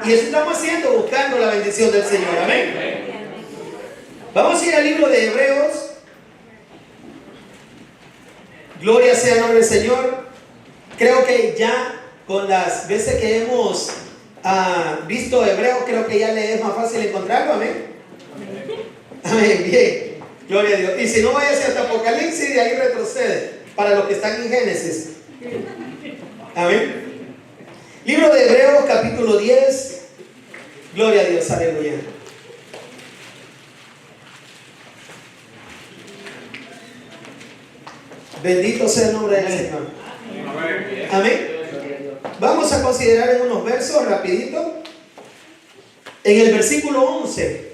Y eso estamos haciendo, buscando la bendición del Señor. Amén. Vamos a ir al libro de Hebreos. Gloria sea el nombre del Señor. Creo que ya con las veces que hemos visto Hebreos, creo que ya le es más fácil encontrarlo. Amén. Amén. Bien. Gloria a Dios. Y si no, vaya hasta Apocalipsis y de ahí retrocede para los que están en Génesis. Amén. Libro de Hebreos, capítulo 10. Gloria a Dios. Aleluya. Bendito sea el nombre del Señor. Amén. Vamos a considerar en unos versos rapidito. En el versículo 11.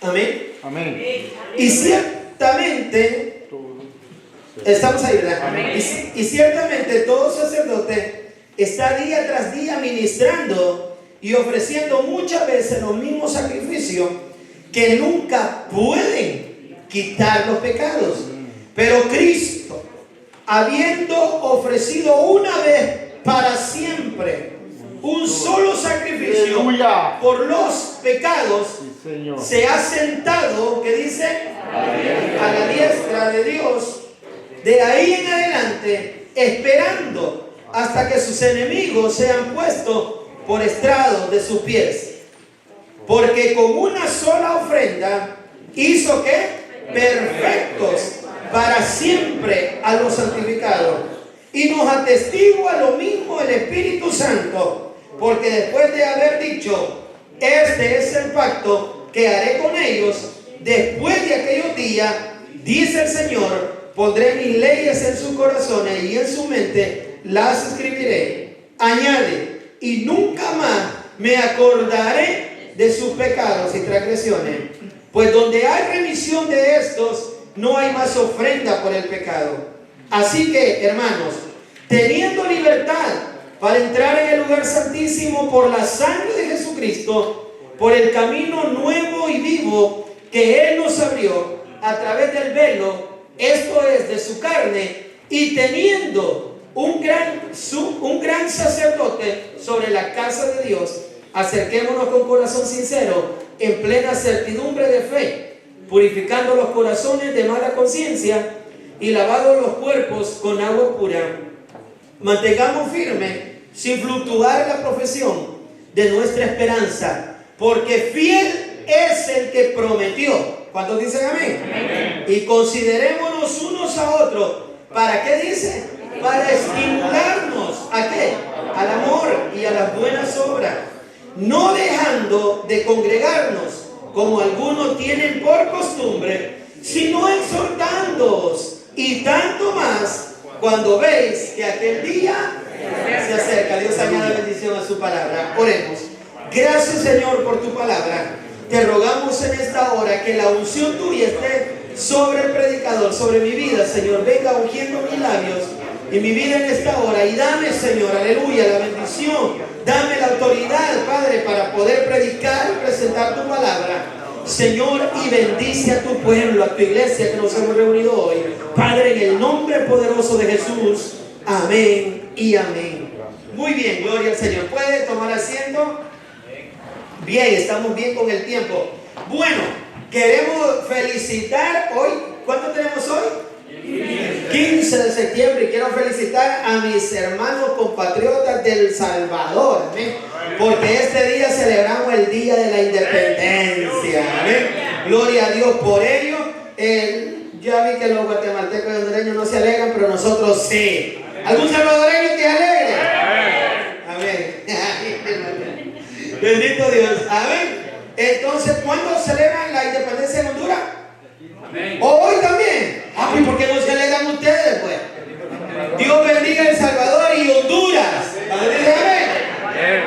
Amén. Amén. Y ciertamente, estamos ahí, ¿verdad? Amén. Y ciertamente todo sacerdote está día tras día ministrando y ofreciendo muchas veces los mismos sacrificios que nunca pueden quitar los pecados. Pero Cristo, habiendo ofrecido una vez para siempre un solo sacrificio por los pecados, se ha sentado, ¿qué dice? A la diestra de Dios. De ahí en adelante, esperando hasta que sus enemigos sean puestos por estrado de sus pies. Porque con una sola ofrenda hizo que perfectos para siempre a los santificados. Y nos atestigua lo mismo el Espíritu Santo, porque después de haber dicho: este es el pacto que haré con ellos después de aquellos días, dice el Señor, pondré mis leyes en sus corazones y en su mente las escribiré. Añade: y nunca más me acordaré de sus pecados y transgresiones, pues donde hay remisión de estos, no hay más ofrenda por el pecado. Así que, hermanos, teniendo libertad para entrar en el lugar santísimo por la sangre de Jesucristo, por el camino nuevo y vivo que Él nos abrió a través del velo, esto es, de su carne, y teniendo un gran sacerdote sobre la casa de Dios, acerquémonos con corazón sincero, en plena certidumbre de fe, purificando los corazones de mala conciencia y lavados los cuerpos con agua pura. Mantengamos firme, sin fluctuar, la profesión de nuestra esperanza, porque fiel es el que prometió. ¿Cuántos dicen amén? Amén. Y considerémonos unos a otros. ¿Para qué dice? Para estimularnos. ¿A qué? Al amor y a las buenas obras, no dejando de congregarnos, como algunos tienen por costumbre, sino exhortándoos, y tanto más cuando veis que aquel día se acerca. Dios añada bendición a su palabra. Oremos. Gracias, Señor, por tu palabra. Te rogamos en esta hora que la unción tuya esté sobre el predicador, sobre mi vida, Señor. Venga ungiendo mis labios y mi vida en esta hora. Y dame, Señor, aleluya, la bendición. Dame la autoridad, Padre, para poder predicar y presentar tu palabra, Señor, y bendice a tu pueblo, a tu iglesia que nos hemos reunido hoy. Padre, en el nombre poderoso de Jesús. Amén y amén. Muy bien, gloria al Señor. ¿Puede tomar asiento? Bien, estamos bien con el tiempo. Bueno, queremos felicitar hoy. ¿Cuánto tenemos hoy? 15 de septiembre. Y quiero felicitar a mis hermanos compatriotas del Salvador. Amén. Porque este día celebramos el Día de la Independencia. Amén. Gloria a Dios por ello. Ya vi que los guatemaltecos y hondureños no se alegran, pero nosotros sí. ¿Algún salvadoreño que alegre? Amén. Bendito Dios. Amén. Entonces, ¿cuándo celebran la independencia en Honduras? Amén. Hoy también. ¿Y por qué no celebran ustedes, pues? Dios bendiga El Salvador y Honduras. Amén.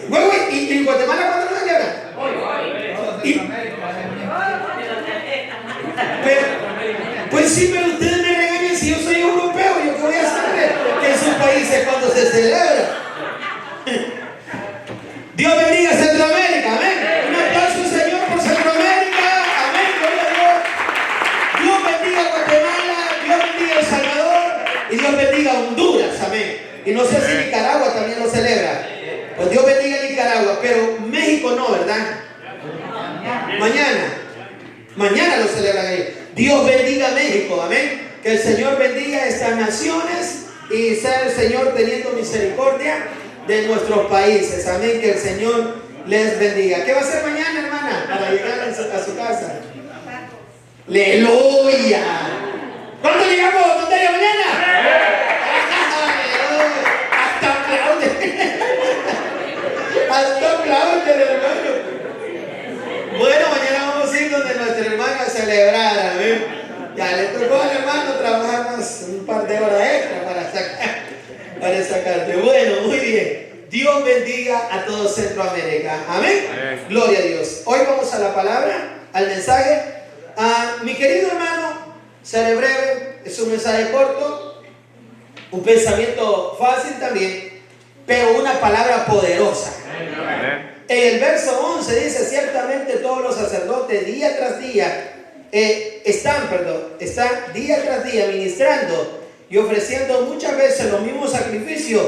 Bueno, ¿y en Guatemala cuándo lo celebran? Hoy. Pues sí, pero ustedes me regañan si yo soy europeo. ¿Yo qué voy a saber que en sus países cuando se celebra? Dios bendiga a Centroamérica, amén. Un aplauso, Señor, por Centroamérica, amén, gloria a Dios. Dios bendiga a Guatemala, Dios bendiga a El Salvador y Dios bendiga a Honduras, amén. Y no sé si Nicaragua Nicaragua también lo celebra. Pues Dios bendiga a Nicaragua, pero México no, ¿verdad? Mañana lo celebran ellos. Dios bendiga a México, amén. Que el Señor bendiga a estas naciones y sea el Señor teniendo misericordia de nuestros países, amén. Que el Señor les bendiga. ¿Qué va a hacer mañana, hermana? Para llegar a su casa. ¡Aleluya! ¿Cuándo llegamos? ¿Dónde llega mañana? Hasta aplaude, hermano. Bueno, mañana vamos a ir donde nuestra hermana a celebrar, amén. Ya le tocó al hermano trabajar más un par de horas extra para sacarte. Bueno, muy bien. Dios bendiga a todo Centroamérica. Amén. Gloria a Dios. Hoy vamos a la palabra, al mensaje. Mi querido hermano, seré breve. Es un mensaje corto, un pensamiento fácil también, pero una palabra poderosa. En el verso 11 dice: ciertamente todos los sacerdotes día tras día están día tras día ministrando y ofreciendo muchas veces los mismos sacrificios.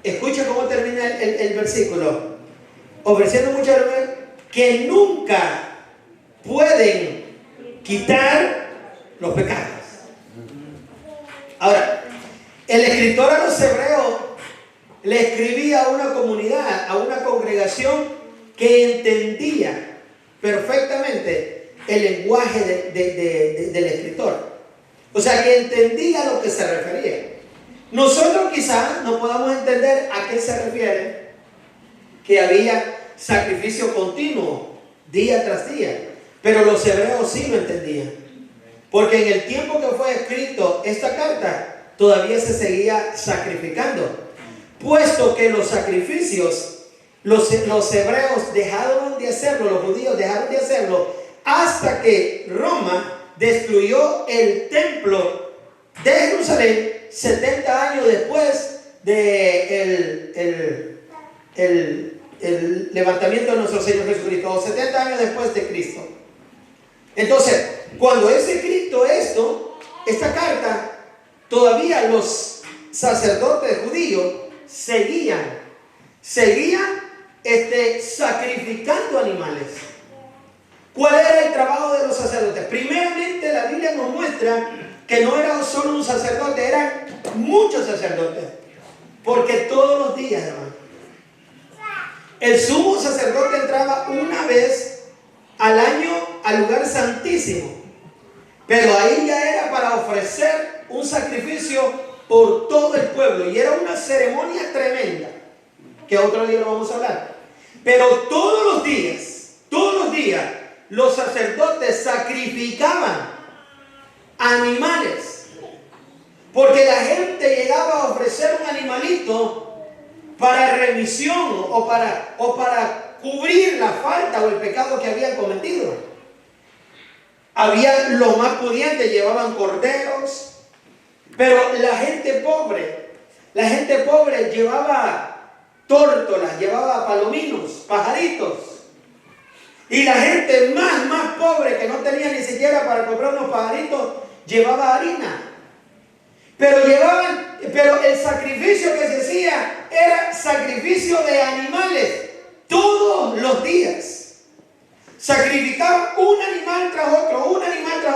Escucha cómo termina el versículo. Ofreciendo muchas veces que nunca pueden quitar los pecados. Ahora, el escritor a los hebreos le escribía a una comunidad, a una congregación que entendía perfectamente el lenguaje del escritor. O sea, que entendía a lo que se refería. Nosotros quizás no podamos entender a qué se refiere que había sacrificio continuo día tras día, pero los hebreos sí lo entendían, porque en el tiempo que fue escrito esta carta todavía se seguía sacrificando, puesto que los sacrificios los hebreos dejaron de hacerlo, los judíos dejaron de hacerlo hasta que Roma destruyó el templo de Jerusalén 70 años después de el levantamiento de nuestro Señor Jesucristo, o 70 años después de Cristo. Entonces, cuando es escrito esta carta, todavía los sacerdotes judíos seguían sacrificando animales. ¿Cuál era el trabajo de los sacerdotes? Primeramente, la Biblia nos muestra que no era solo un sacerdote, eran muchos sacerdotes. Porque todos los días, hermano, el sumo sacerdote entraba una vez al año al lugar santísimo. Pero ahí ya era para ofrecer un sacrificio por todo el pueblo. Y era una ceremonia tremenda, que otro día lo vamos a hablar. Pero todos los días, los sacerdotes sacrificaban animales, porque la gente llegaba a ofrecer un animalito para remisión o para cubrir la falta o el pecado que habían cometido. Había los más pudientes, llevaban corderos, pero la gente pobre llevaba tórtolas, llevaba palominos, pajaritos. Y la gente más pobre, que no tenía ni siquiera para comprar unos pajaritos, llevaba harina. Pero el sacrificio que se hacía era sacrificio de animales todos los días. Sacrificaban un animal tras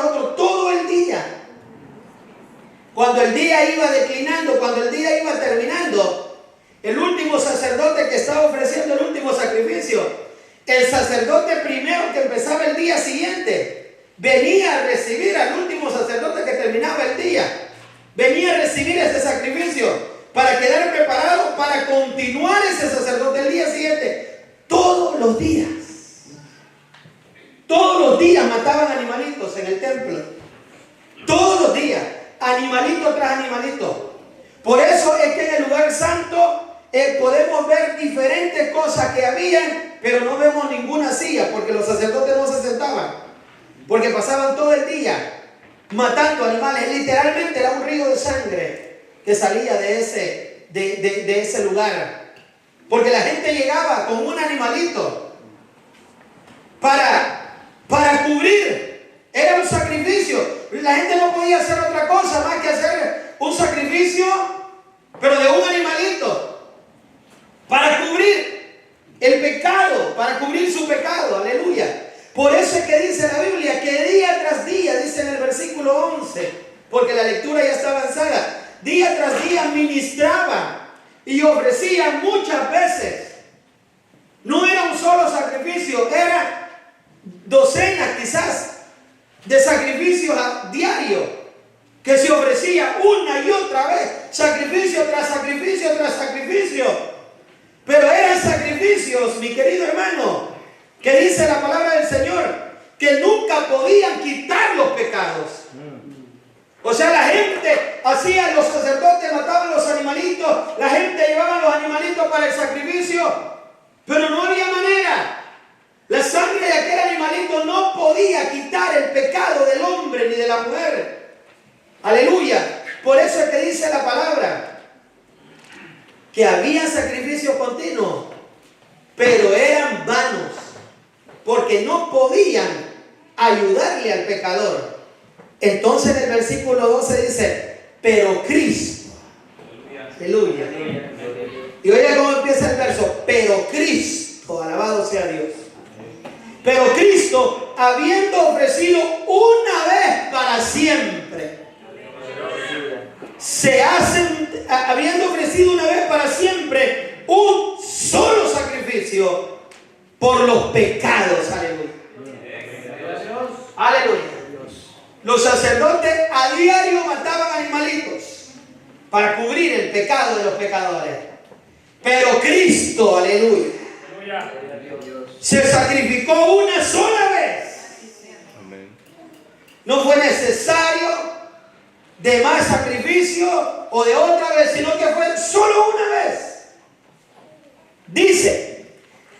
otro, todo el día. Cuando el día iba declinando, cuando el día iba terminando, el último sacerdote que estaba ofreciendo el último sacrificio, el sacerdote primero que empezaba el día siguiente, venía a recibir al último sacerdote que terminaba el día. Venía a recibir ese sacrificio para quedar preparado para continuar ese sacerdote el día siguiente. Todos los días mataban animalitos en el templo. Todos los días, animalito tras animalito. Por eso es que en el lugar santo podemos ver diferentes cosas que habían, pero no vemos ninguna silla, porque los sacerdotes no se sentaban, porque pasaban todo el día matando animales. Literalmente era un río de sangre que salía de ese lugar, porque la gente llegaba con un animalito para cubrir. Era un sacrificio. La gente no podía hacer otra cosa más que hacer un sacrificio, pero de un animalito. 11, porque la lectura ya está avanzada. Día tras día ministraba y ofrecía muchas veces. No era un solo sacrificio, era docenas quizás de sacrificios a diario que se ofrecía una y otra vez, sacrificio tras sacrificio tras sacrificio. Pero eran sacrificios, mi querido hermano, que dice la palabra del Señor, que nunca podían quitar los pecados. O sea, la gente hacía, los sacerdotes mataban los animalitos, la gente llevaba los animalitos para el sacrificio, pero no había manera. La sangre de aquel animalito no podía quitar el pecado del hombre ni de la mujer. Aleluya. Por eso es que dice la palabra que había sacrificio continuo, pero eran vanos, porque no podían ayudarle al pecador. Entonces en el versículo 12 dice, pero Cristo, aleluya. Y oiga cómo empieza el verso, pero Cristo, alabado sea Dios. Pero Cristo, habiendo ofrecido una vez para siempre, habiendo ofrecido una vez para siempre un solo sacrificio por los pecados, aleluya. Aleluya. Los sacerdotes a diario mataban animalitos para cubrir el pecado de los pecadores. Pero Cristo, aleluya, se sacrificó una sola vez. No fue necesario de más sacrificio o de otra vez, sino que fue solo una vez. Dice,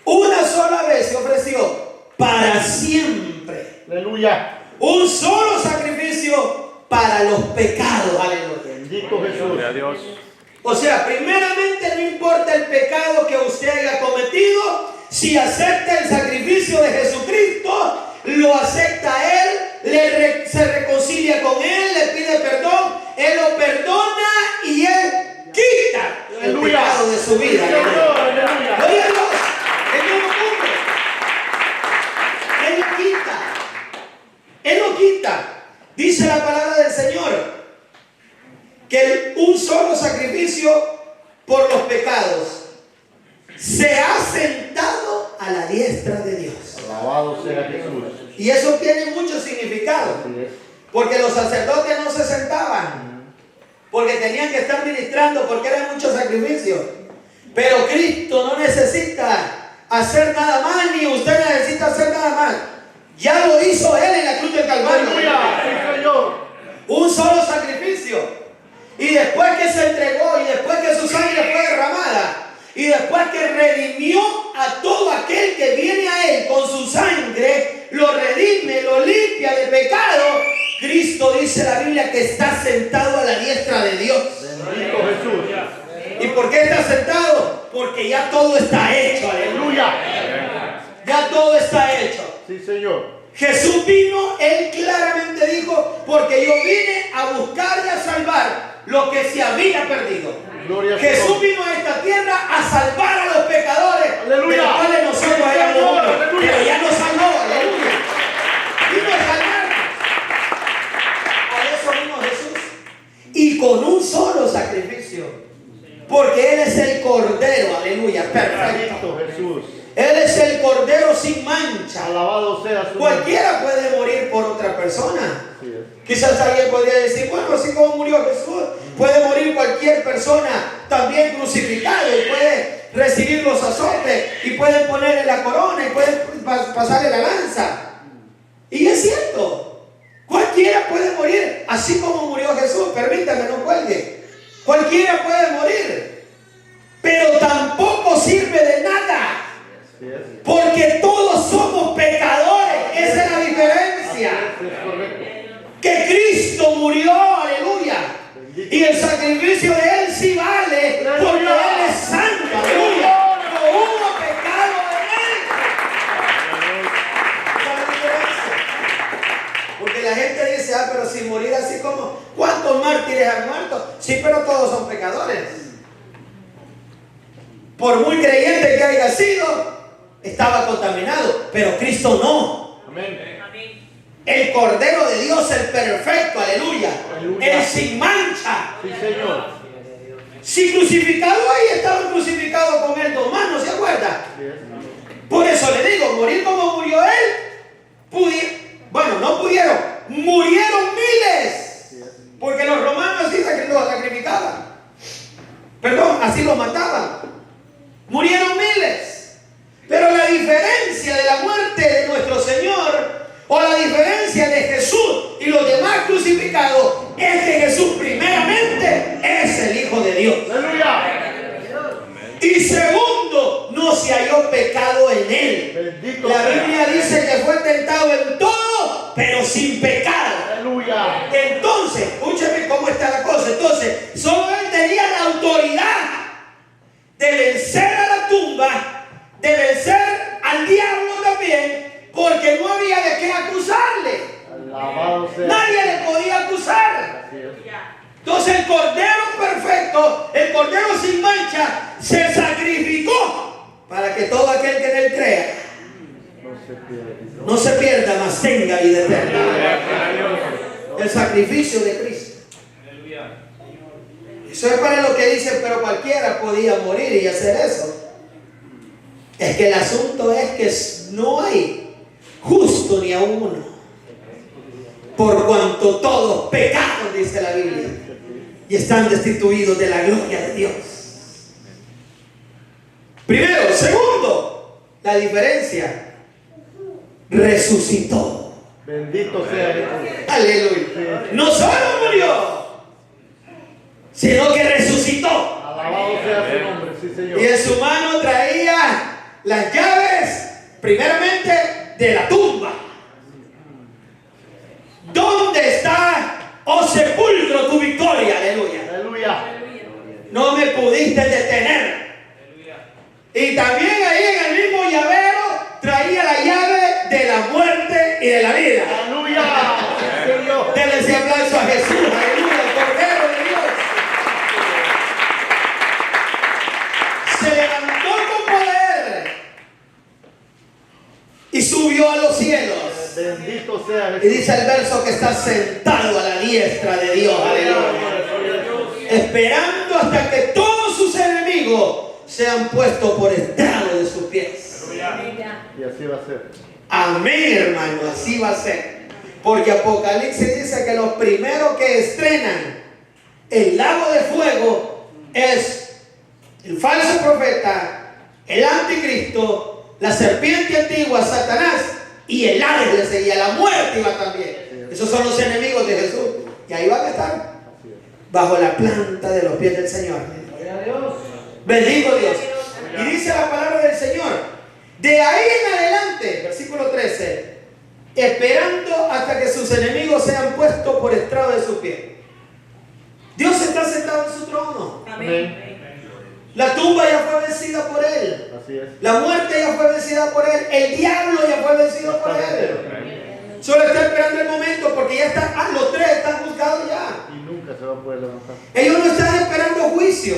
una sola vez se ofreció para siempre. Aleluya. Un solo sacrificio para los pecados. Aleluya. Bendito Jesús. Gloria a Dios. O sea, primeramente no importa el pecado que usted haya cometido, si acepta el sacrificio de Jesucristo, lo acepta Él, se reconcilia con Él, le pide perdón, Él lo perdona y Él quita el pecado de su vida. Gloria a Dios. Él no lo cubre. Él lo quita. Él lo quita. Dice la palabra del Señor que un solo sacrificio por los pecados se ha sentado a la diestra de Dios. Alabado sea Jesús. Y eso tiene mucho significado, porque los sacerdotes no se sentaban, porque tenían que estar ministrando, porque eran muchos sacrificios. Pero Cristo no necesita hacer nada más, ni usted necesita hacer nada más. Ya lo hizo Él en la cruz del Calvario. Un solo sacrificio. Y después que se entregó, y después que su sangre fue derramada, y después que redimió a todo aquel que viene a Él con su sangre, lo redime, lo limpia de pecado, Cristo, dice la Biblia, que está sentado a la diestra de Dios. Bendito Jesús. ¿Y por qué está sentado? Porque ya todo está hecho. Aleluya. Ya todo está hecho. Sí, Señor. Jesús vino, Él claramente dijo, porque yo vine a buscar y a salvar lo que se había perdido. Gloria a Jesús Dios. vino a esta tierra a salvar a los pecadores, Aleluya. de los cuales nosotros éramos uno. Aleluya. Pero ya nos salvó, aleluya. Vino a salvarnos. Por eso vino Jesús. Y con un solo sacrificio. Porque Él es el Cordero, aleluya, perfecto. Bendito Jesús. Él es el Cordero sin mancha. Alabado sea su nombre. Cualquiera puede morir por otra persona. Sí, es. Quizás alguien podría decir, bueno, así como murió Jesús, puede morir cualquier persona también crucificado y puede recibir los azotes y pueden ponerle la corona y pueden pasarle la lanza. Y es cierto, cualquiera puede morir, así como murió Jesús. Permítame, no cuelgue. Cualquiera puede morir, pero tampoco sirve de nada. Sí, es. Porque todos somos pecadores. Esa es la diferencia. Es correcto. Que Cristo murió, aleluya. Y el sacrificio de Él sí vale, porque Él es santo, aleluya. No hubo pecado en Él. Esa es la diferencia. Porque la gente dice, pero si morir así como, ¿cuántos mártires han muerto? Sí, pero todos son pecadores. Por muy creyente que haya sido, estaba contaminado, pero Cristo no. Amén. El Cordero de Dios, el perfecto, aleluya. Aleluya. El sin mancha. Sí, Señor. Si crucificado ahí, estaban crucificados con él 2 manos, ¿se acuerda? Así es. Por eso le digo, morir como murió él, bueno, no pudieron, murieron miles. Porque los romanos así lo sacrificaban. Perdón, así lo mataban. Murieron miles. Pero la diferencia de la muerte de nuestro Señor, o la diferencia de Jesús y los demás crucificados, es que Jesús primeramente es el Hijo de Dios. Aleluya. Y segundo, no se halló pecado en él. Bendito La sea. Biblia dice que fue tentado en todo, pero sin pecado. Aleluya. Entonces, escúcheme cómo está la cosa. Entonces, solo él tenía la autoridad de vencer a la tumba, de vencer al diablo también, porque no había de qué acusarle. Alabado sea. Nadie le podía acusar. Así es. Entonces el Cordero perfecto, el Cordero sin mancha, se sacrificó para que todo aquel que en él crea no se pierda, mas tenga vida eterna. El sacrificio de Cristo. Eso es para lo que dicen, pero cualquiera podía morir y hacer eso. Es que el asunto es que no hay justo ni a uno, por cuanto todos pecaron, dice la Biblia, y están destituidos de la gloria de Dios. Primero. Segundo, la diferencia: resucitó. Bendito sea Jesús. Aleluya. No solo murió, sino que resucitó. Alabado sea su nombre, sí, Señor. Y en su mano traía las llaves, primeramente, de la tumba. ¿Dónde está, oh sepulcro, tu victoria? Aleluya. Aleluya. No me pudiste detener. Y también ahí en el mismo llavero traía la llave de la muerte y de la vida. Aleluya. Sí, Señor. Denle ese aplauso a Jesús. Aleluya, el Cordero de Dios. Se levantó con poder y subió a los cielos. Bendito sea Y Jesús. dice el verso que está sentado a la diestra de Dios. Aleluya. Esperando hasta que todos sus enemigos sean puestos por estrado de sus pies. Y así va a ser. Amén, hermano, así va a ser. Porque Apocalipsis dice que los primeros que estrenan el lago de fuego es el falso profeta, el anticristo, la serpiente antigua, Satanás, y el Hades le seguía, la muerte iba también. Esos son los enemigos de Jesús. Y ahí van a estar, bajo la planta de los pies del Señor. Bendito Dios. Y dice la palabra del Señor: de ahí en adelante, versículo 13, esperando hasta que sus enemigos sean puestos por estrado de su pie. Dios está sentado en su trono. Amén. La tumba ya fue vencida por él. Así es. La muerte ya fue vencida por él. El diablo ya fue vencido por él. Solo está esperando el momento, porque ya están, los tres están juzgados ya. Y nunca se va a poder levantar. Ellos no están esperando juicio.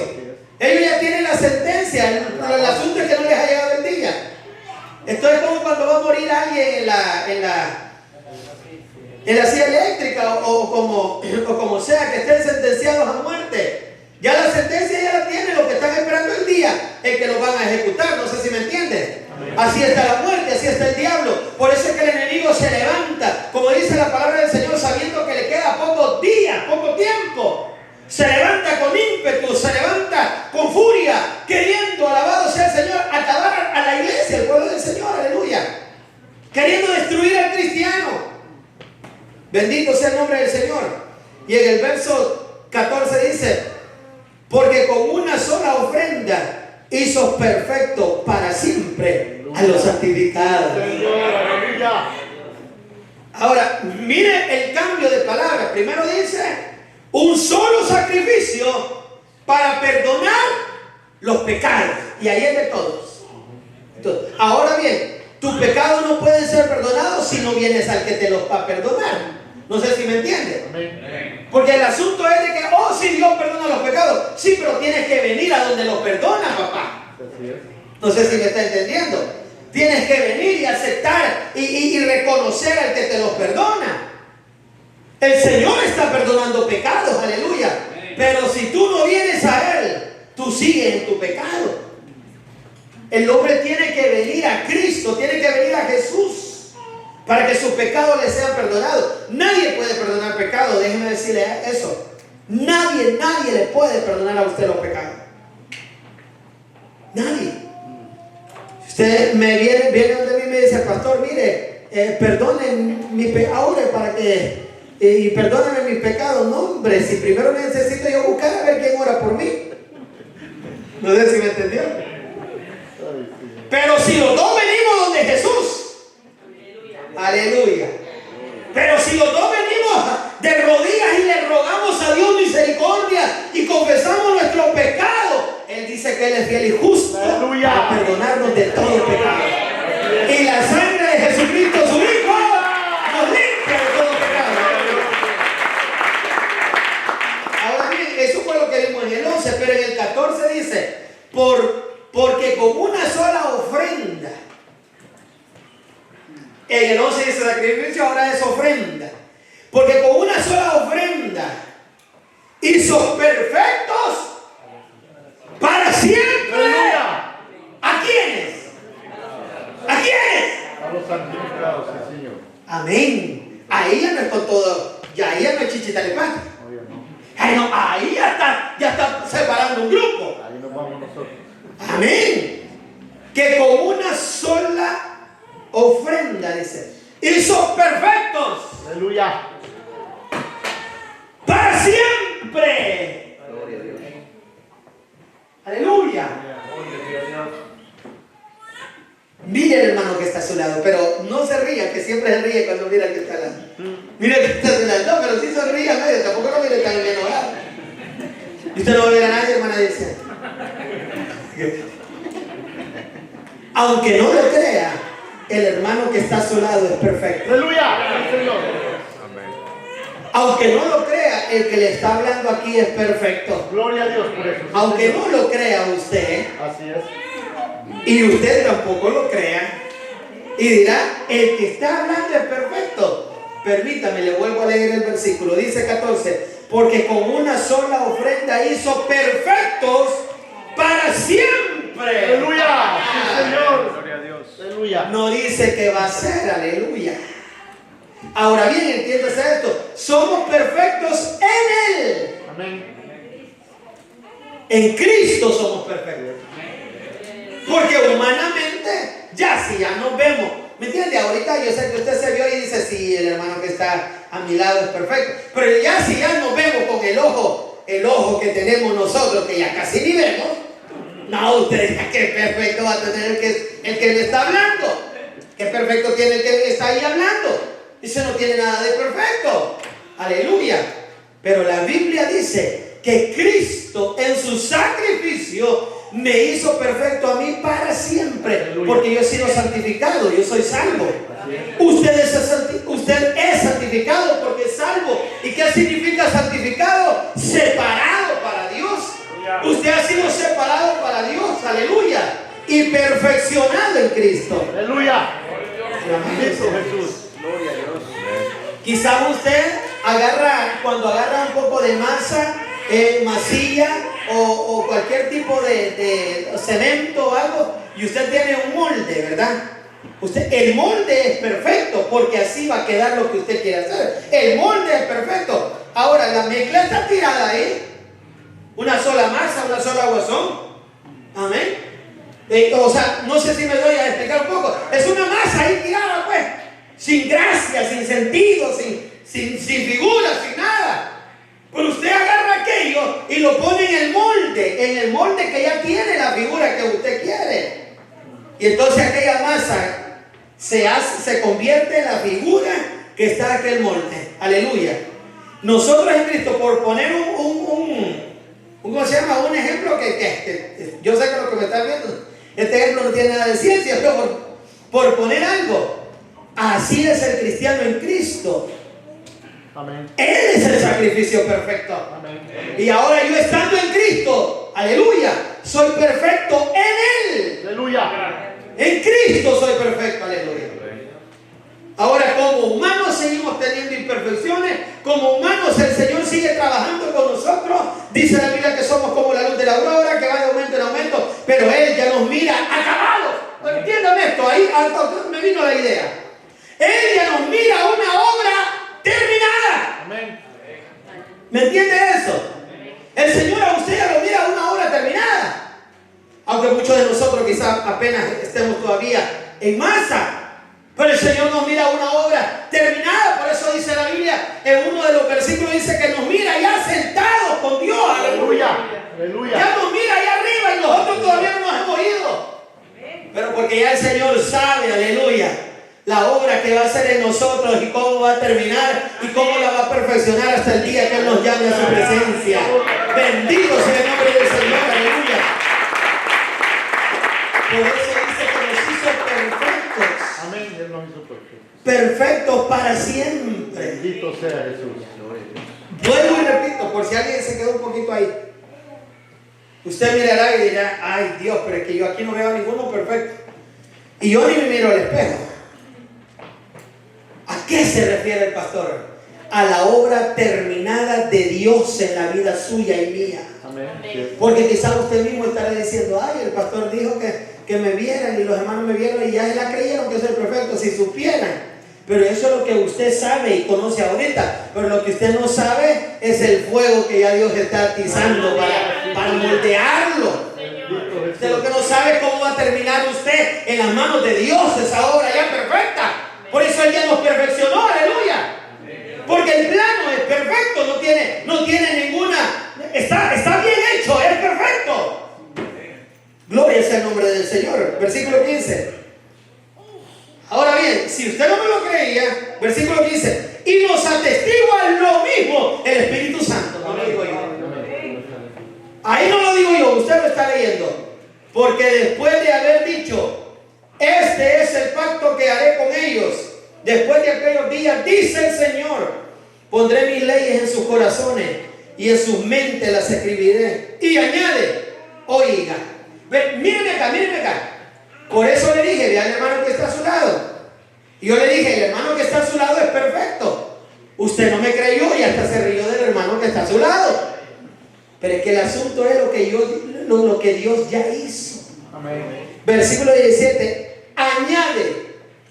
Ellos ya tienen la sentencia. El asunto es que no les ha llegado el día. Esto es como cuando va a morir alguien en la silla eléctrica o como sea, que estén sentenciados a muerte. Ya la sentencia ya la tienen, lo que están esperando el día es que los van a ejecutar. No sé si me entienden. Así está la muerte, así está el diablo. Por eso es que el enemigo se levanta, como dice la palabra del Señor, sabiendo que le queda pocos días, poco tiempo. Se levanta con ímpetu, se levanta con furia, queriendo, alabado sea el Señor, acabar a la iglesia, el pueblo del Señor, aleluya. Queriendo destruir al cristiano. Bendito sea el nombre del Señor. Y en el verso 14 dice: porque con una sola ofrenda hizo perfecto para siempre a los santificados. Señor, aleluya. Ahora, mire el cambio de palabras. Primero dice: un solo sacrificio para perdonar los pecados. Y ahí es de todos. Entonces, ahora bien, tus pecados no pueden ser perdonados si no vienes al que te los va a perdonar. No sé si me entiendes. Amén. Porque el asunto es de que, oh, sí, Dios perdona los pecados. Sí, pero tienes que venir a donde los perdona, papá. Así es. No sé si me está entendiendo. Tienes que venir y aceptar y reconocer al que te los perdona. El Señor está perdonando pecados, aleluya. Pero si tú no vienes a Él, tú sigues en tu pecado. El hombre tiene que venir a Cristo, tiene que venir a Jesús para que sus pecados le sean perdonados. Nadie puede perdonar pecado, déjeme decirle eso. Nadie le puede perdonar a usted los pecados. Nadie. Usted viene donde mí y me dice, pastor, mire, perdone mi pecado para que, y perdóname mis pecados. No, hombre, si primero necesito yo buscar a ver quién ora por mí. No sé si me entendió. Pero si los dos venimos donde Jesús, aleluya. Pero si los dos venimos de rodillas y le rogamos a Dios misericordia y confesamos nuestros pecados, Él dice que Él es fiel y justo para perdonarnos de todo pecado. Y la sangre de Jesucristo, su Hijo, nos limpia de todo pecado. Ahora bien, eso fue lo que vimos en el 11, pero en el 14 dice, porque con una sola ofrenda. En el 11 dice sacrificio, ahora es ofrenda. Porque con una sola ofrenda hizo perfectos para siempre. ¿A quiénes? ¿A quiénes? A los santificados, sí, Señor. Amén. Ahí ya no es con todo, ahí ya no es chichitalepán. Ahí no, ahí ya está separando un grupo. Ahí nos vamos nosotros. Amén. Que con una sola ofrenda, dice, hizo perfectos. Aleluya. Para siempre. Gloria a Dios. Aleluya. Mire el hermano que está a su lado, pero no se ría, que siempre se ríe cuando mira que está al lado. Mire que está a su lado, no, pero sí sonríe medio, tampoco lo mire tan enojado. Y usted no va a ver a nadie, hermana, dice. Aunque no lo crea, el hermano que está a su lado es perfecto. Aleluya. Señor. Aunque no lo crea, el que le está hablando aquí es perfecto. Gloria a Dios por eso. Aunque no lo crea usted, Así es. y usted tampoco lo crea, y dirá, el que está hablando es perfecto. Permítame, le vuelvo a leer el versículo. Dice 14, porque con una sola ofrenda hizo perfectos para siempre. Aleluya. Sí, Señor. Gloria a Dios. Aleluya. No dice que va a ser, aleluya. Ahora bien, entiéndase esto, somos perfectos en Él. Amén. En Cristo somos perfectos. Porque humanamente, si ya nos vemos. ¿Me entiende? Ahorita yo sé que usted se vio y dice, sí, el hermano que está a mi lado es perfecto. Pero si ya nos vemos con el ojo que tenemos nosotros, que ya casi ni vemos. No, usted dice, qué perfecto va a tener el que le está hablando. Qué perfecto tiene el que está ahí hablando. Dice, no tiene nada de perfecto. Aleluya. Pero la Biblia dice que Cristo en su sacrificio me hizo perfecto a mí para siempre. Aleluya. Porque yo he sido santificado, yo soy salvo. Usted es santificado porque es salvo. ¿Y qué significa santificado? Separado para Dios. Usted ha sido separado para Dios. Aleluya. Y perfeccionado en Cristo. Aleluya. Bendito Jesús. Gloria a Dios. Quizá usted cuando agarra un poco de masa, masilla o cualquier tipo de cemento o algo, y usted tiene un molde, ¿verdad? El molde es perfecto porque así va a quedar lo que usted quiere hacer. El molde es perfecto. Ahora, la mezcla está tirada ahí. Una sola masa, una sola aguazón. Amén. No sé si me doy a explicar un poco. Es una masa ahí tirada, pues. Sin gracia, sin sentido, sin figura, sin nada. Pero usted agarra aquello y lo pone en el molde que ya tiene la figura que usted quiere. Y entonces aquella masa se convierte en la figura que está en aquel molde. Aleluya. Nosotros en Cristo, por poner ¿cómo se llama? Un ejemplo que yo sé que lo que me están viendo, este ejemplo no tiene nada de ciencia, pero por poner algo, así es el cristiano en Cristo. Amén. Él es el sacrificio perfecto. Amén. Y ahora yo estando en Cristo, aleluya, soy perfecto en Él. Aleluya. En Cristo Cristo soy perfecto. Aleluya. Ahora, como humanos seguimos teniendo imperfecciones, como humanos el Señor sigue trabajando con nosotros. Dice la Biblia que somos como la luz de la aurora, que va de aumento en aumento, pero Él ya nos mira acabados. Entiéndame esto, ahí me vino la idea. Él ya nos mira una obra terminada. Amén. ¿Me entiende eso? El Señor a usted ya lo mira una obra terminada. Aunque muchos de nosotros quizás apenas estemos todavía en masa. Pero el Señor nos mira una obra terminada. Por eso dice la Biblia, en uno de los versículos dice que nos mira ya sentados con Dios. Aleluya. Aleluya. Ya nos mira allá arriba y nosotros todavía no nos hemos ido. Pero porque ya el Señor sabe, aleluya, la obra que va a hacer en nosotros y cómo va a terminar y cómo la va a perfeccionar hasta el día que Él nos llame a su presencia. Bendito sea el nombre del Señor, aleluya. Por eso dice que nos hizo perfectos. Amén. Él nos hizo perfectos. Perfectos para siempre. Bendito sea Jesús. Vuelvo y repito, por si alguien se quedó un poquito ahí. Usted mirará y dirá, ay Dios, pero es que yo aquí no veo a ninguno perfecto. Y yo ni me miro al espejo. ¿A qué se refiere el pastor? A la obra terminada de Dios en la vida suya y mía. Amén. Porque quizás usted mismo estará diciendo, ay, el pastor dijo que me vieran y los hermanos me vieron y ya se la creyeron que soy perfecto, si supieran. Pero eso es lo que usted sabe y conoce ahorita. Pero lo que usted no sabe es el fuego que ya Dios está atizando para moldearlo. Usted lo que no sabe es cómo va a terminar usted en las manos de Dios esa obra ya perfecta. Por eso Él ya nos perfeccionó, aleluya. Porque el plano es perfecto, no tiene ninguna, está bien hecho, es perfecto. Gloria sea el nombre del Señor. Versículo 15. Ahora bien, si usted no me lo creía, versículo 15, y nos atestigua lo mismo el Espíritu Santo. No lo digo yo. Ahí no lo digo yo, usted lo está leyendo. Porque después de haber dicho, este es el pacto que haré con ellos, después de aquellos días, dice el Señor, pondré mis leyes en sus corazones y en sus mentes las escribiré. Y añade, oiga, mírenme acá. Por eso le dije, vean al hermano que está a su lado. Y yo le dije, el hermano que está a su lado es perfecto. Usted no me creyó y hasta se rió del hermano que está a su lado. Pero es que el asunto es lo que Dios ya hizo. Amén. Versículo 17, añade,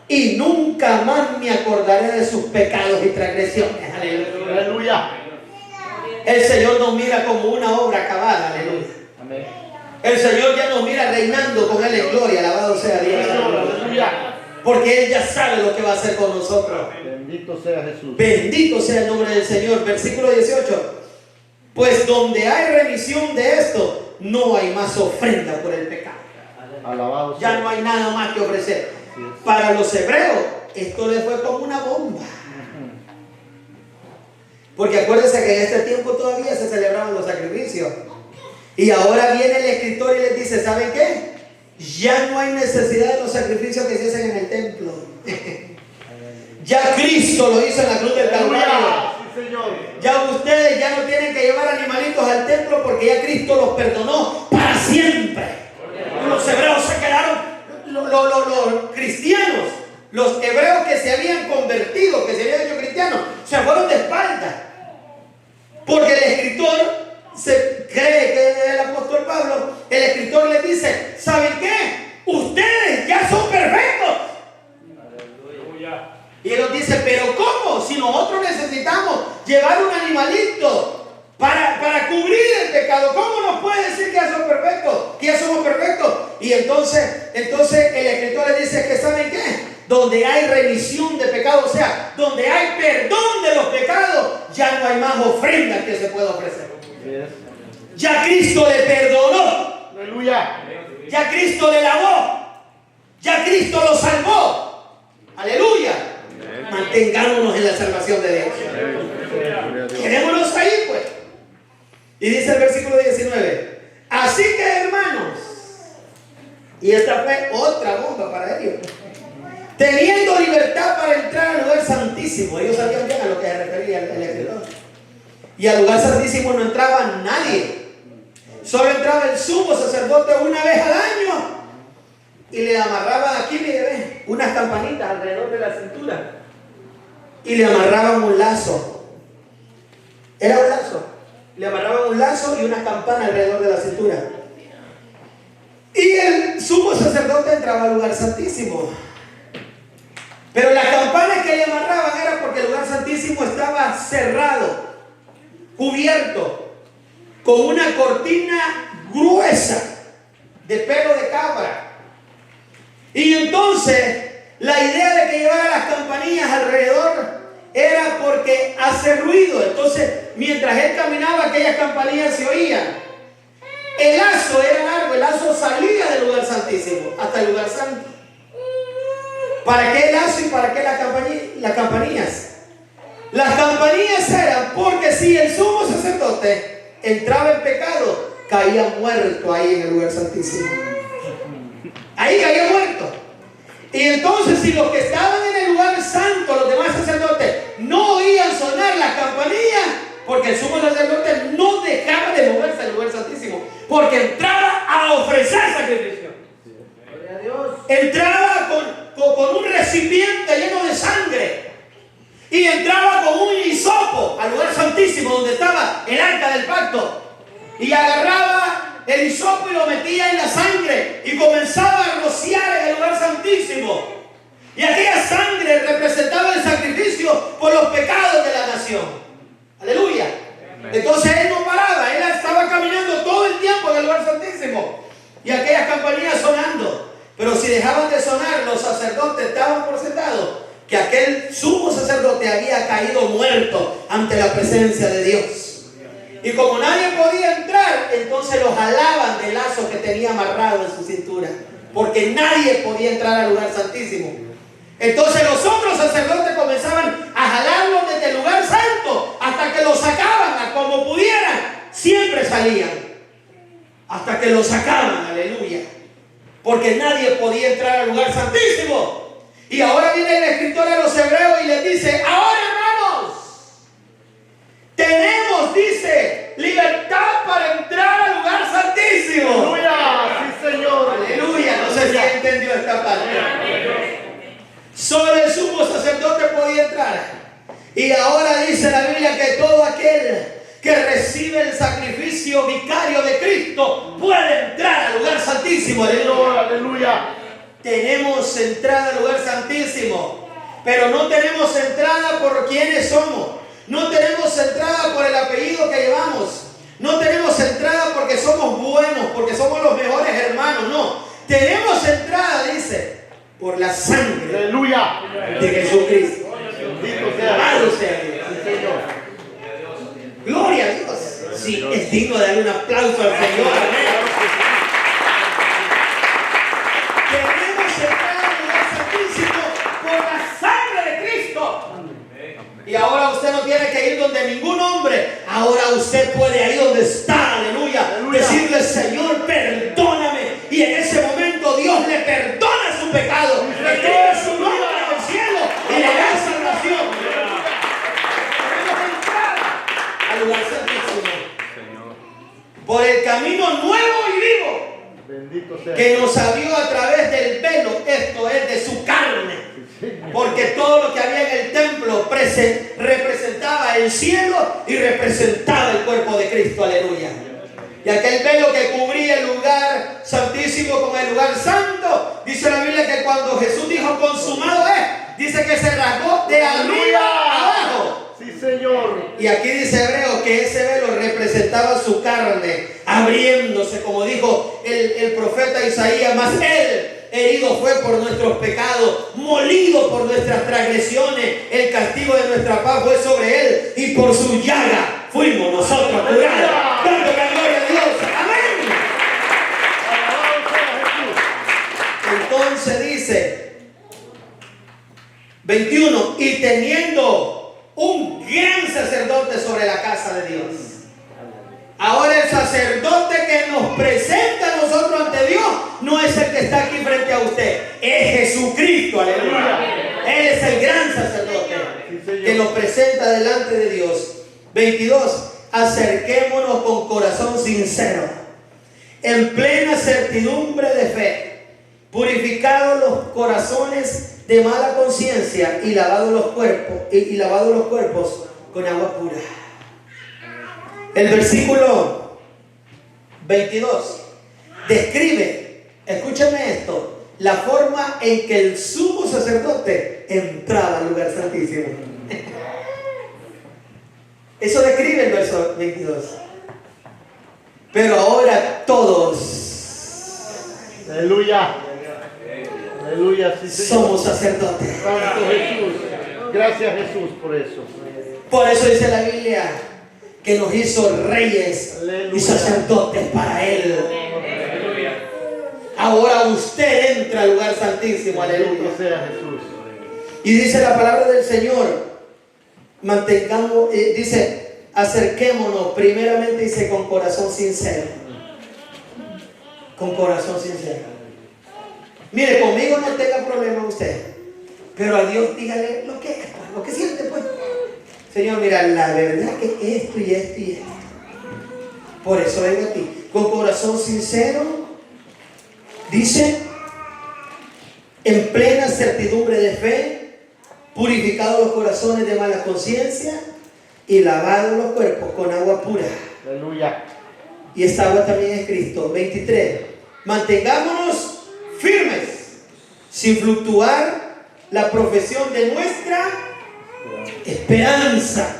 y nunca más me acordaré de sus pecados y transgresiones. Aleluya. Aleluya. El Señor nos mira como una obra acabada. Aleluya. Amén. El Señor ya nos mira reinando con Él en gloria. Alabado sea Dios. Aleluya. Porque Él ya sabe lo que va a hacer con nosotros. Bendito sea Jesús. Bendito sea el nombre del Señor. Versículo 18. Pues donde hay remisión de esto, no hay más ofrenda por el pecado. Alabado Ya sea. no hay nada más que ofrecer. Para los hebreos, esto les fue como una bomba. Porque acuérdense que en este tiempo todavía se celebraban los sacrificios. Y ahora viene el escritor y les dice, ¿saben qué? Ya no hay necesidad de los sacrificios que se hacen en el templo. Ya Cristo lo hizo en la cruz del Calvario. Sí, Señor. Ya ustedes ya no tienen que llevar animalitos al templo porque ya Cristo los perdonó para siempre. Los hebreos se quedaron, los cristianos, los hebreos que se habían convertido, que se habían hecho cristianos, se fueron de espalda. Porque el escritor se cree que es el apóstol Pablo. El escritor les dice, ¿saben qué? Ustedes ya son perfectos. Aleluya. Y él nos dice, pero ¿cómo? Si nosotros necesitamos llevar un animalito para cubrir el pecado, ¿cómo nos puede decir que ya somos perfectos? Que ya somos perfectos. Y entonces el escritor le dice que ¿saben qué? Donde hay remisión de pecados, o sea, donde hay perdón de los pecados, ya no hay más ofrenda que se pueda ofrecer. Ya Cristo le perdonó. Aleluya. Ya Cristo le lavó. Ya Cristo lo salvó. Aleluya. Mantengámonos en la salvación de Dios. Quedémonos ahí, pues. Y dice el versículo 19. Así que, hermanos, y esta fue otra bomba para ellos, teniendo libertad para entrar al lugar santísimo. Ellos sabían bien a lo que se refería el escritor. Y al lugar santísimo no entraba nadie. Solo entraba el sumo sacerdote una vez al año. Y le amarraban aquí, unas campanitas alrededor de la cintura y le amarraban un lazo. Era un lazo. Le amarraban un lazo y una campana alrededor de la cintura. Y el sumo sacerdote entraba al lugar santísimo. Pero la campana que le amarraban era porque el lugar santísimo estaba cerrado, cubierto, con una cortina gruesa de pelo de cabra. Y entonces la idea de que llevara las campanillas alrededor era porque hace ruido. Entonces mientras él caminaba, aquellas campanillas se oían. El lazo era largo, el lazo salía del lugar santísimo hasta el lugar santo. ¿Para qué el lazo y para qué las campanillas? Las campanillas eran porque si el sumo sacerdote entraba en pecado, caía muerto ahí en el lugar santísimo. Ahí caía muerto. Y entonces si los que estaban en el lugar santo, los demás sacerdotes, no oían sonar las campanillas, porque el sumo sacerdote no dejaba de moverse del lugar santísimo, porque entraba a ofrecer sacrificio. Gloria a Dios. Entraba con un recipiente lleno de sangre y entraba con un hisopo al lugar santísimo donde estaba el arca del pacto, y agarraba el hisopo y lo metía en la sangre y comenzaba a rociar en el lugar santísimo, y aquella sangre representaba el sacrificio por los pecados de la nación. Aleluya. Entonces él no paraba, él estaba caminando todo el tiempo en el lugar santísimo y aquellas campanillas sonando. Pero si dejaban de sonar, los sacerdotes daban por sentado que aquel sumo sacerdote había caído muerto ante la presencia de Dios. Y como nadie podía entrar, entonces lo jalaban del lazo que tenía amarrado en su cintura, porque nadie podía entrar al lugar santísimo. Entonces los otros sacerdotes comenzaban a jalarlo desde el lugar santo hasta que lo sacaban a como pudieran. Siempre salían hasta que lo sacaban, aleluya, porque nadie podía entrar al lugar santísimo. Y ahora viene el escritor a los hebreos y les dice: ahora, hermanos, tenemos, dice, libertad para entrar al lugar santísimo. Aleluya, sí, Señor. Aleluya. No sé si entendió esta parte. Solo el sumo sacerdote podía entrar. Y ahora dice la Biblia que todo aquel que recibe el sacrificio vicario de Cristo puede entrar al lugar santísimo. Aleluya. Aleluya. Tenemos entrada al lugar santísimo, pero no tenemos entrada por quienes somos. No tenemos entrada por el apellido que llevamos. No tenemos entrada porque somos buenos, porque somos los mejores hermanos. No, tenemos entrada, dice, por la sangre, Aleluya, de Jesucristo. bendito sea. Alabado sea Dios. Sí, Señor. Gloria a Dios. Sí, es digno de darle un aplauso al Señor. Amén. Tenemos entrada al lugar santísimo por la sangre de Cristo. Y ahora usted no tiene que ir donde ningún hombre. Ahora usted puede ir donde está, aleluya, decirle: Señor, perdóname. Y en ese momento Dios le perdona su pecado, escribe su nombre en el cielo y le da salvación. Tenemos entrada al lugar santísimo por el camino nuevo y vivo Bendito sea. que nos abrió a través del velo, esto es, de su carne. Porque todo lo que había en el templo representaba el cielo y representaba el cuerpo de Cristo, aleluya. Y aquel velo que cubría el lugar santísimo con el lugar santo, dice la Biblia que cuando Jesús dijo consumado es, dice que se rasgó de arriba a abajo. Sí, Señor. Y aquí dice Hebreo que ese velo representaba su carne abriéndose, como dijo el profeta Isaías: mas él herido fue por nuestros pecados, molido por nuestras transgresiones, el castigo de nuestra paz fue sobre él, y por su llaga fuimos nosotros curados. Dando la gloria a Dios. Amén. Entonces dice 21: y teniendo un gran sacerdote sobre la casa de Dios. Ahora el sacerdote que nos presenta a nosotros ante Dios no es el que está aquí frente a usted, es Jesucristo, aleluya. Él es el gran sacerdote que nos presenta delante de Dios. 22: acerquémonos con corazón sincero, en plena certidumbre de fe, purificados los corazones de mala conciencia y lavados los cuerpos con agua pura. El versículo 22 describe, escúchame esto, la forma en que el sumo sacerdote entraba al lugar santísimo. Eso describe el verso 22. Pero ahora todos, Aleluya. Aleluya, sí, Señor. somos sacerdotes. Santo Jesús. Gracias, Jesús, por eso. Por eso dice la Biblia que nos hizo reyes y sacerdotes para Él. Ahora usted entra al lugar santísimo. Aleluya. Bendito sea Jesús. Y dice la palabra del Señor, dice, acerquémonos primeramente, dice, con corazón sincero. Con corazón sincero. Mire, conmigo no tenga problema usted, pero a Dios dígale lo que siente, pues. Señor, mira, la verdad que esto y esto y esto. Por eso vengo a ti. Con corazón sincero, dice, en plena certidumbre de fe, purificados los corazones de mala conciencia y lavados los cuerpos con agua pura. Aleluya. Y esta agua también es Cristo. 23. Mantengámonos firmes, sin fluctuar la profesión de nuestra esperanza.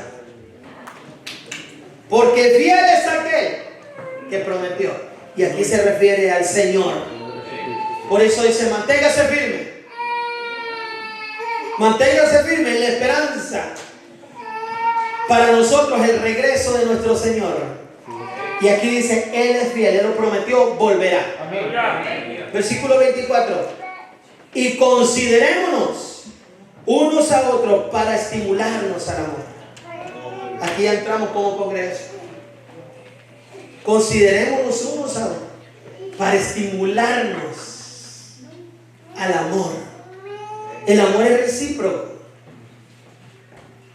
Porque fiel es aquel que prometió. Y aquí se refiere al Señor. Por eso dice, manténgase firme. Manténgase firme en la esperanza. Para nosotros el regreso de nuestro Señor. Y aquí dice, Él es fiel, Él lo prometió, volverá. Amén. Versículo 24. Y considerémonos unos a otros para estimularnos al amor. Aquí ya entramos como congregación. Considerémonos unos a otros para estimularnos al amor. El amor es recíproco.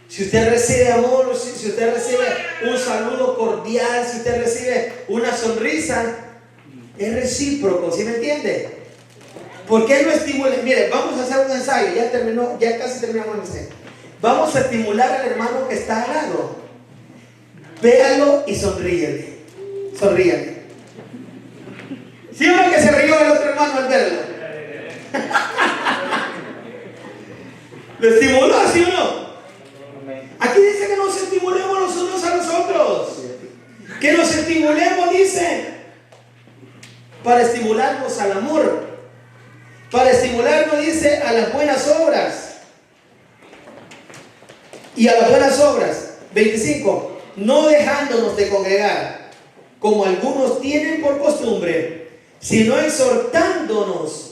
Si usted recibe amor, si usted recibe un saludo cordial, si usted recibe una sonrisa, es recíproco, ¿sí me entiende? ¿Por qué no estimula? Mire, vamos a hacer un ensayo, ya casi terminamos el ensayo. Vamos a estimular al hermano que está al lado. Véalo y sonríele. Sonríale. ¿Sí o no que se rió el otro hermano al verlo? ¿Lo estimuló, sí o no? Aquí dice que nos estimulemos los unos a los otros. Que nos estimulemos, dice, para estimularnos al amor. Para estimularnos, dice, a las buenas obras. Y a las buenas obras. 25. No dejándonos de congregar, como algunos tienen por costumbre, sino exhortándonos,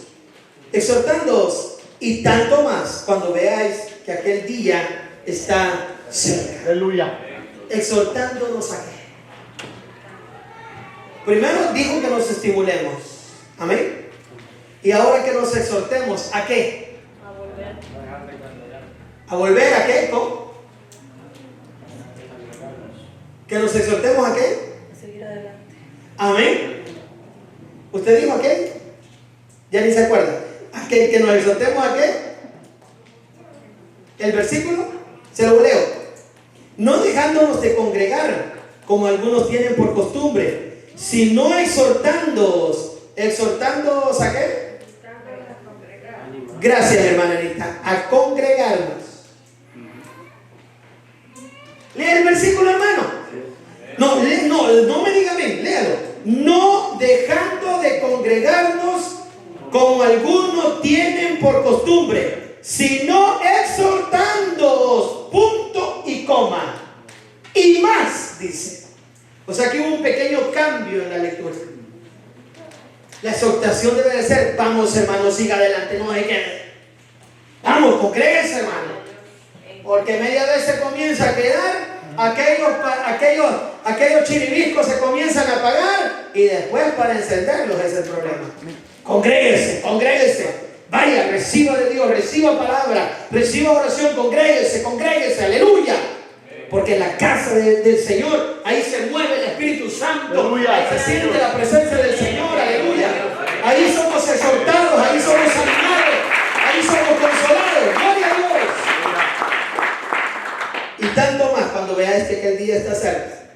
y tanto más cuando veáis que aquel día está cerca. Aleluya. Exhortándonos a qué. Primero dijo que nos estimulemos. Amén. Y ahora que nos exhortemos a qué. A volver a qué. ¿Cómo? Que nos exhortemos a qué. A seguir adelante. Amén. ¿Usted dijo a qué? Ya ni se acuerda. ¿A qué? Que nos exhortemos a qué. El versículo se lo leo. No dejándonos de congregar, como algunos tienen por costumbre, sino exhortándoos. ¿Exhortándoos a qué? Gracias, hermana Anita. A congregarnos. Lea el versículo, hermano. No me diga bien, léalo. No dejando de congregarnos, como algunos tienen por costumbre, sino exhortándoos, punto y coma. Y más, dice. O sea que hubo un pequeño cambio en la lectura. La exhortación debe de ser, vamos hermano, siga adelante, no hay que. Vamos, congréguese, hermano. Porque media vez se comienza a quedar, aquellos chiribiscos se comienzan a apagar y después para encenderlos es el problema. Congréguese. Vaya, reciba de Dios, reciba palabra, reciba oración, congréguese, aleluya. Porque en la casa del Señor, ahí se mueve el Espíritu Santo, Aleluya. ahí se siente la presencia del Señor, aleluya. Ahí somos exhortados, ahí tanto más cuando veáis que el día está cerca.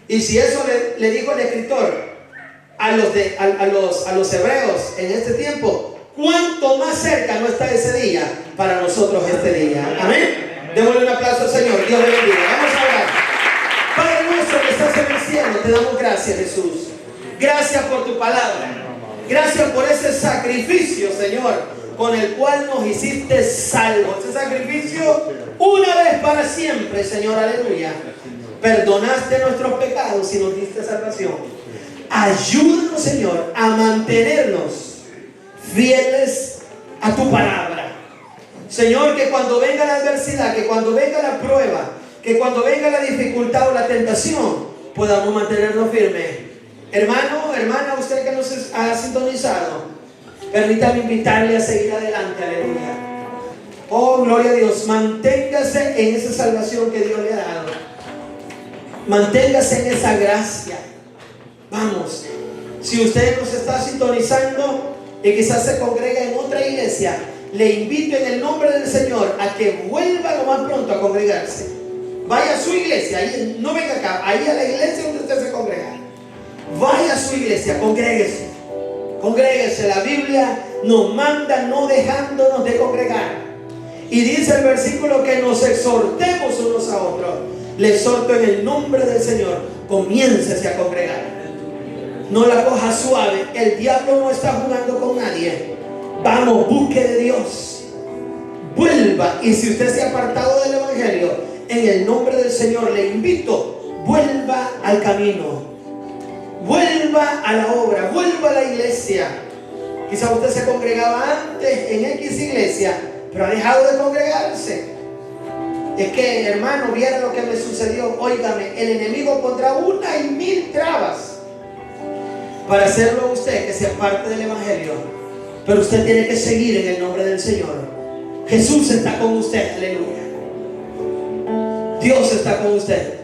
Y si eso le dijo el escritor a los hebreos en este tiempo, ¿cuánto más cerca no está ese día para nosotros este día? Amén. Démosle un aplauso al Señor. Dios le bendiga. Vamos a orar. Padre nuestro que estás en el cielo, te damos gracias, Jesús. Gracias por tu palabra. Gracias por ese sacrificio, Señor, con el cual nos hiciste salvos. Ese sacrificio una vez para siempre, Señor, aleluya. Perdonaste nuestros pecados y nos diste salvación. Ayúdanos, Señor, a mantenernos fieles a tu palabra. Señor, que cuando venga la adversidad, que cuando venga la prueba, que cuando venga la dificultad o la tentación, podamos mantenernos firmes. Hermano, hermana, usted que nos ha sintonizado, permítame invitarle a seguir adelante, aleluya. Oh, gloria a Dios, manténgase en esa salvación que Dios le ha dado. Manténgase en esa gracia. Vamos, si usted nos está sintonizando y quizás se congrega en otra iglesia, le invito en el nombre del Señor a que vuelva lo más pronto a congregarse. Vaya a su iglesia, ahí, no venga acá, ahí a la iglesia donde usted se congrega. Vaya a su iglesia, congréguese. Congréguese. La Biblia nos manda no dejándonos de congregar. Y dice el versículo que nos exhortemos unos a otros. Le exhorto en el nombre del Señor, comiéncese a congregar. No la coja suave. El diablo no está jugando con nadie. Vamos, busque de Dios. Vuelva. Y si usted se ha apartado del evangelio, en el nombre del Señor le invito, vuelva al camino. Vuelva a la obra, vuelva a la iglesia. Quizá usted se congregaba antes en X iglesia, pero ha dejado de congregarse. Es que, hermano, viera lo que me sucedió. Óigame, el enemigo pondrá 1,000 trabas para hacerlo a usted que sea parte del evangelio. Pero usted tiene que seguir en el nombre del Señor. Jesús está con usted, aleluya. Dios está con usted.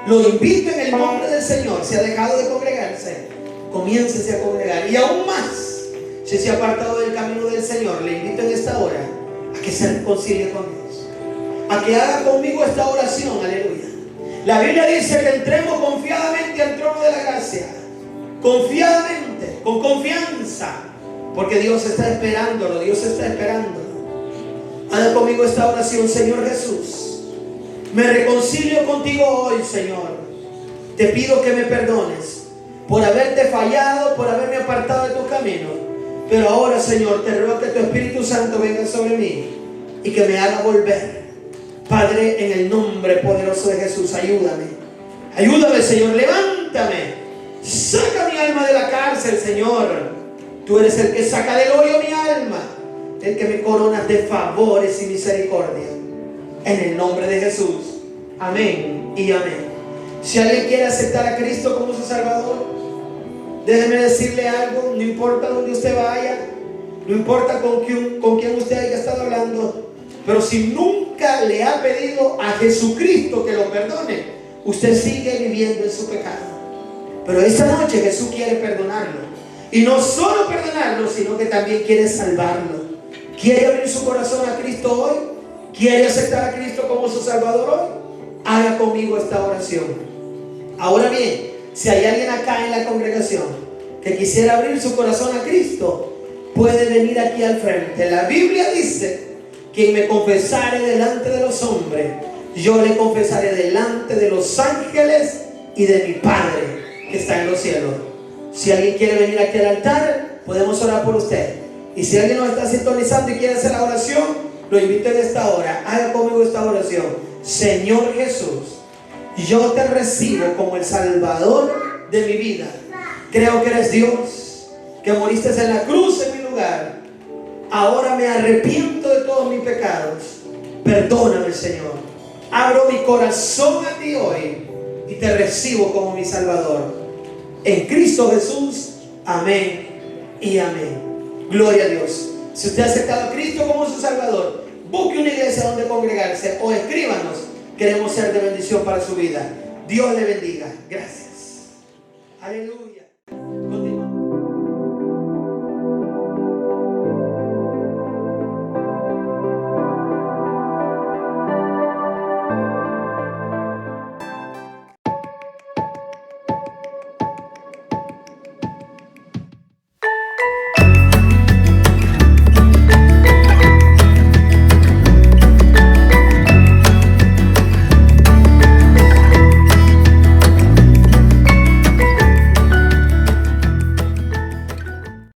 Lo invito en el nombre del Señor. Si ha dejado de congregarse, comiéncese a congregar. Y aún más, si se ha apartado del camino del Señor, le invito en esta hora a que se reconcilie con Dios, a que haga conmigo esta oración, aleluya. La Biblia dice que entremos confiadamente al trono de la gracia. Confiadamente, con confianza, porque Dios está esperándolo. Dios está esperándolo. Haga conmigo esta oración. Señor Jesús, me reconcilio contigo hoy, Señor. Te pido que me perdones por haberte fallado, por haberme apartado de tu camino. Pero ahora, Señor, te ruego que tu Espíritu Santo venga sobre mí y que me haga volver. Padre, en el nombre poderoso de Jesús, ayúdame. Ayúdame, Señor, levántame. Saca mi alma de la cárcel, Señor. Tú eres el que saca del hoyo mi alma, el que me coronas de favores y misericordia. En el nombre de Jesús. Amén y amén. Si alguien quiere aceptar a Cristo como su Salvador, déjeme decirle algo. No importa dónde usted vaya, no importa con quién usted haya estado hablando, pero si nunca le ha pedido a Jesucristo que lo perdone, usted sigue viviendo en su pecado. Pero esta noche Jesús quiere perdonarlo. Y no solo perdonarlo, sino que también quiere salvarlo. ¿Quiere abrir su corazón a Cristo hoy? ¿Quiere aceptar a Cristo como su Salvador hoy? Haga conmigo esta oración. Ahora bien, si hay alguien acá en la congregación que quisiera abrir su corazón a Cristo, puede venir aquí al frente. La Biblia dice: quien me confesare delante de los hombres, yo le confesaré delante de los ángeles y de mi Padre que está en los cielos. Si alguien quiere venir aquí al altar, podemos orar por usted. Y si alguien nos está sintonizando y quiere hacer la oración, lo invito en esta hora. Haga conmigo esta oración. Señor Jesús, yo te recibo como el Salvador de mi vida. Creo que eres Dios, que moriste en la cruz en mi lugar. Ahora me arrepiento de todos mis pecados. Perdóname, Señor. Abro mi corazón a ti hoy y te recibo como mi Salvador. En Cristo Jesús. Amén y amén. Gloria a Dios. Si usted ha aceptado a Cristo como su Salvador, busque una iglesia donde congregarse o escríbanos. Queremos ser de bendición para su vida. Dios le bendiga. Gracias. Aleluya.